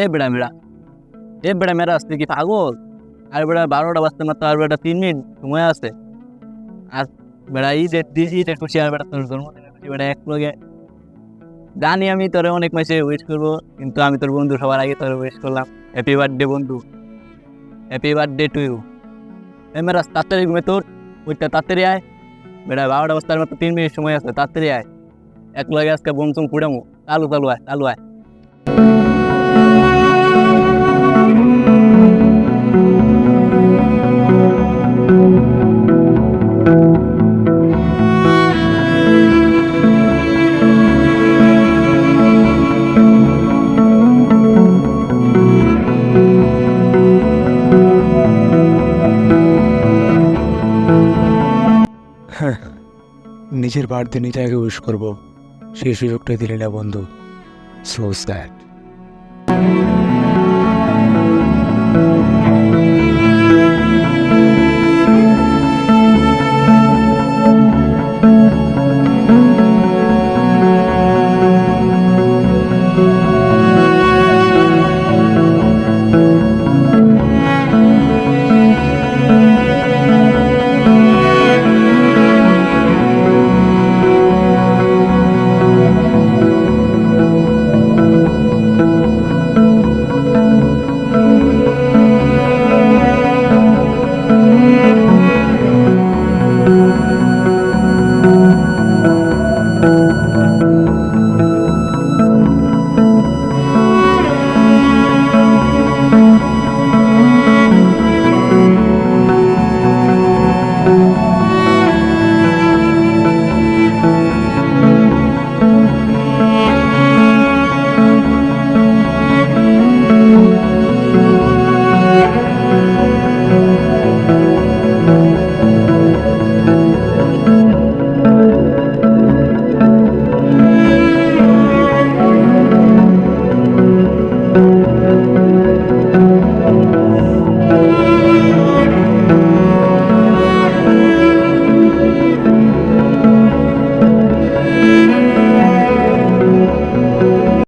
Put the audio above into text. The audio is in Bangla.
এ বেড়া মেরা মেরা আসতে কি পাগল? আর বেড়া 12টা বাজতে মাত্র আর বেড়া 3 মিনিট সময় আছে। আর বেড়া ঈদের খুশি আর বেড়া তোর জন্মদিনের খুশি বেড়া এক লগে। জানি আমি তোরে অনেক মাসে ওয়েট করবো, কিন্তু আমি তোর বন্ধু সবার আগে তোরে ওয়েট করলাম। হ্যাপি বার্থডে বন্ধু, হ্যাপি বার্থডে টু ইউ। এ মেরা তাড়াতাড়ি ঘুমে তোর ওইটা তাড়াতাড়ি আয়। বেড়া 12টা বাজতে আর মাত্র 3 মিনিট সময় আছে, তাড়াতাড়ি আয়। এক লগে আজকে বোম চুম ফুড়ামু। চালু আয়, চালু আয়। নিজের বার্থডে নিজে আগে উইশ করবো, সেই সুযোগটা দিলি না বন্ধু। So sad.